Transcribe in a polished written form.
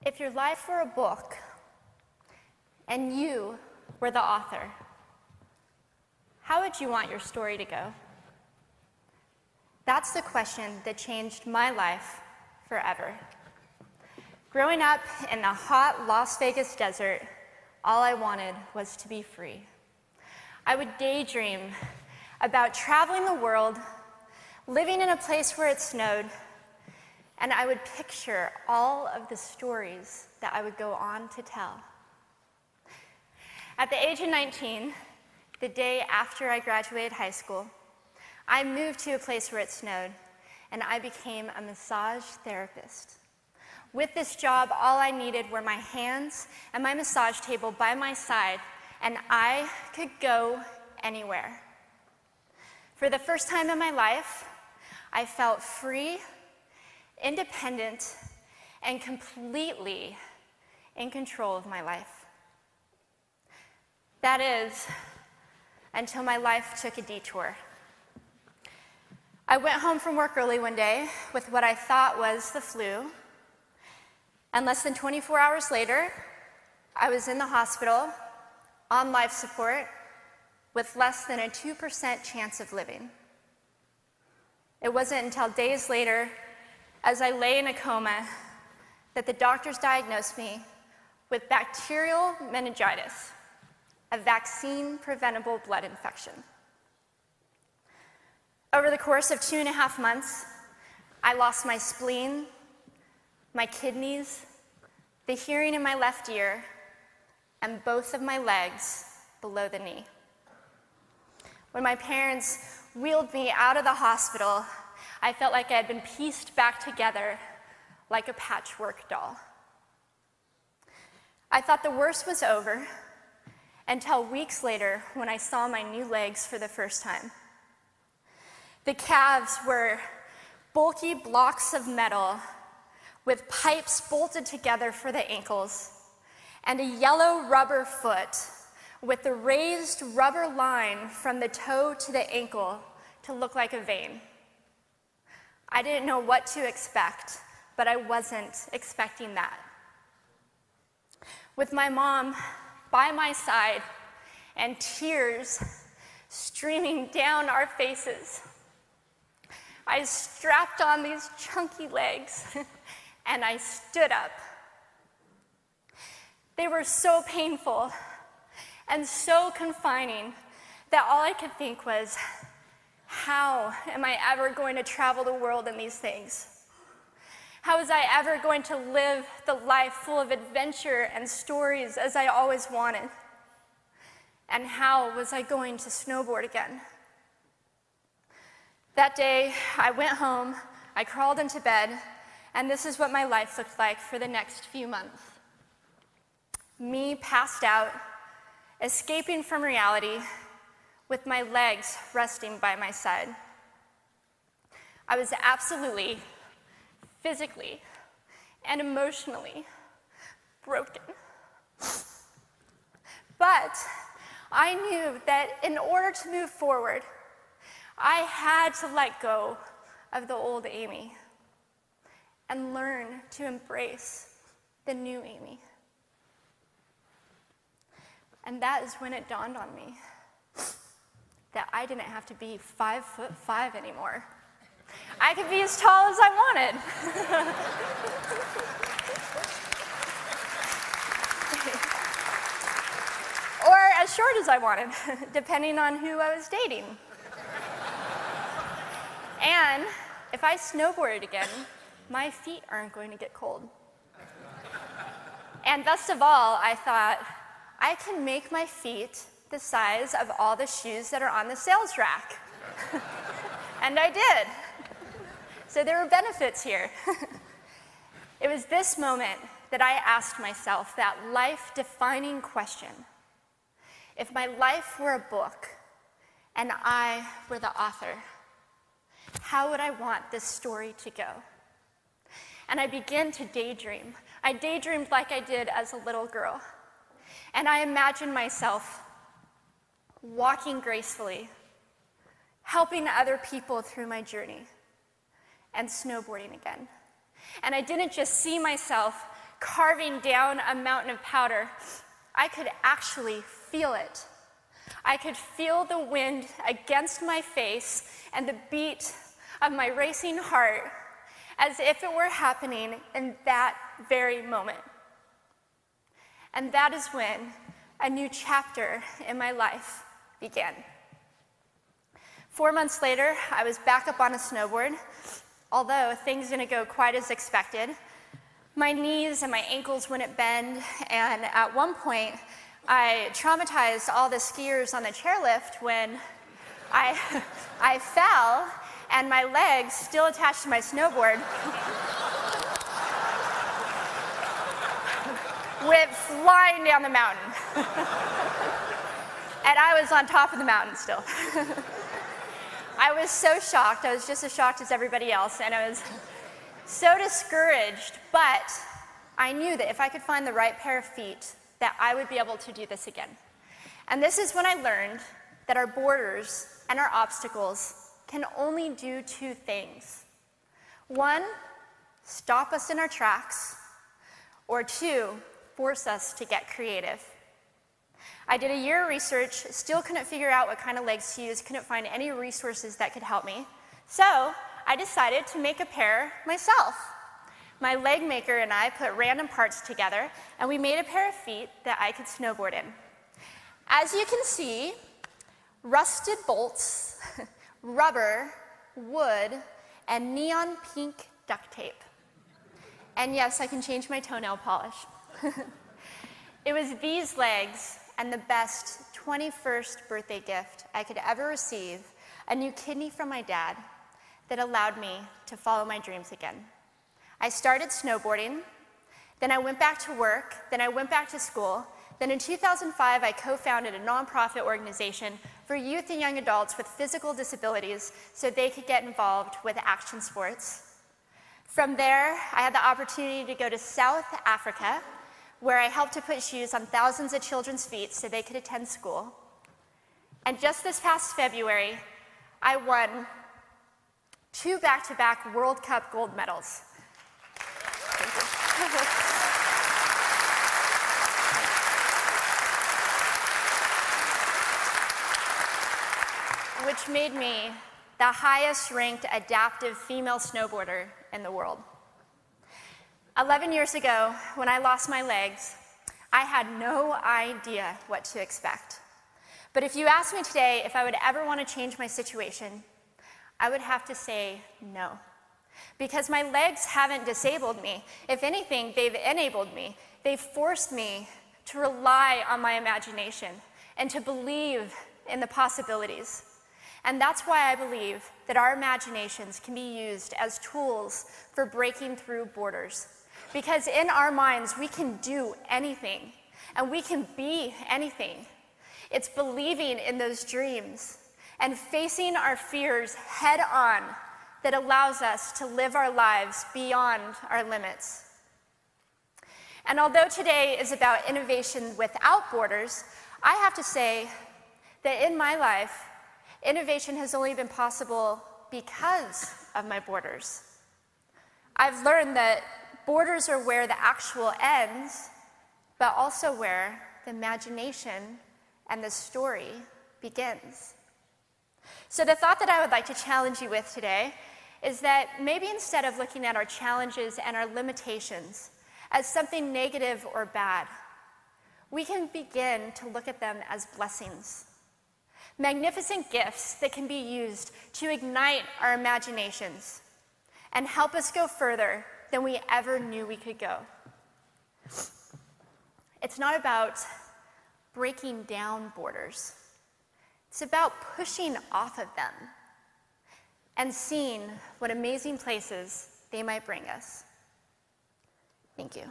If your life were a book and you were the author, how would you want your story to go? That's the question that changed my life forever. Growing up in the hot Las Vegas desert, all I wanted was to be free. I would daydream about traveling the world, living in a place where it snowed, and I would picture all of the stories that I would go on to tell. At the age of 19, the day after I graduated high school, I moved to a place where it snowed, and I became a massage therapist. With this job, all I needed were my hands and my massage table by my side, and I could go anywhere. For the first time in my life, I felt free, independent, and completely in control of my life. That is, until my life took a detour. I went home from work early one day with what I thought was the flu, and less than 24 hours later, I was in the hospital on life support with less than a 2% chance of living. It wasn't until days later, as I lay in a coma, that the doctors diagnosed me with bacterial meningitis, a vaccine-preventable blood infection. Over the course of 2.5 months, I lost my spleen, my kidneys, the hearing in my left ear, and both of my legs below the knee. When my parents wheeled me out of the hospital, I felt like I had been pieced back together like a patchwork doll. I thought the worst was over until weeks later when I saw my new legs for the first time. The calves were bulky blocks of metal with pipes bolted together for the ankles, and a yellow rubber foot with the raised rubber line from the toe to the ankle to look like a vein. I didn't know what to expect, but I wasn't expecting that. With my mom by my side and tears streaming down our faces, I strapped on these chunky legs and I stood up. They were so painful and so confining that all I could think was, how am I ever going to travel the world in these things? How was I ever going to live the life full of adventure and stories as I always wanted? And how was I going to snowboard again? That day, I went home, I crawled into bed, and this is what my life looked like for the next few months. Me passed out, escaping from reality, with my legs resting by my side. I was absolutely, physically, and emotionally broken. But I knew that in order to move forward, I had to let go of the old Amy and learn to embrace the new Amy. And that is when it dawned on me that I didn't have to be 5'5" anymore. I could be as tall as I wanted. Or as short as I wanted, depending on who I was dating. And if I snowboarded again, my feet aren't going to get cold. And best of all, I thought, I can make my feet the size of all the shoes that are on the sales rack. And I did. So there were benefits here. It was this moment that I asked myself that life-defining question. If my life were a book and I were the author, how would I want this story to go? And I began to daydream. I daydreamed like I did as a little girl. And I imagined myself walking gracefully, helping other people through my journey, and snowboarding again. And I didn't just see myself carving down a mountain of powder, I could actually feel it. I could feel the wind against my face and the beat of my racing heart as if it were happening in that very moment. And that is when a new chapter in my life began. 4 months later, I was back up on a snowboard. Although things didn't go quite as expected, my knees and my ankles wouldn't bend, and at one point, I traumatized all the skiers on the chairlift when I fell, and my legs, still attached to my snowboard, went flying down the mountain. And I was on top of the mountain still. I was so shocked. I was just as shocked as everybody else, and I was so discouraged, but I knew that if I could find the right pair of feet, that I would be able to do this again. And this is when I learned that our borders and our obstacles can only do two things. One, stop us in our tracks, or two, force us to get creative. I did a year of research, still couldn't figure out what kind of legs to use, couldn't find any resources that could help me. So I decided to make a pair myself. My leg maker and I put random parts together, and we made a pair of feet that I could snowboard in. As you can see, rusted bolts, rubber, wood, and neon pink duct tape. And yes, I can change my toenail polish. It was these legs and the best 21st birthday gift I could ever receive, a new kidney from my dad, that allowed me to follow my dreams again. I started snowboarding, then I went back to work, then I went back to school, then in 2005 I co-founded a nonprofit organization for youth and young adults with physical disabilities so they could get involved with action sports. From there, I had the opportunity to go to South Africa, where I helped to put shoes on thousands of children's feet so they could attend school. And just this past February, I won 2 back-to-back World Cup gold medals. Which made me the highest-ranked adaptive female snowboarder in the world. 11 years ago, when I lost my legs, I had no idea what to expect. But if you asked me today if I would ever want to change my situation, I would have to say no. Because my legs haven't disabled me. If anything, they've enabled me. They've forced me to rely on my imagination and to believe in the possibilities. And that's why I believe that our imaginations can be used as tools for breaking through borders. Because in our minds, we can do anything, and we can be anything. It's believing in those dreams and facing our fears head on that allows us to live our lives beyond our limits. And although today is about innovation without borders, I have to say that in my life, innovation has only been possible because of my borders. I've learned that borders are where the actual ends, but also where the imagination and the story begins. So the thought that I would like to challenge you with today is that maybe instead of looking at our challenges and our limitations as something negative or bad, we can begin to look at them as blessings. Magnificent gifts that can be used to ignite our imaginations and help us go further than we ever knew we could go. It's not about breaking down borders. It's about pushing off of them and seeing what amazing places they might bring us. Thank you.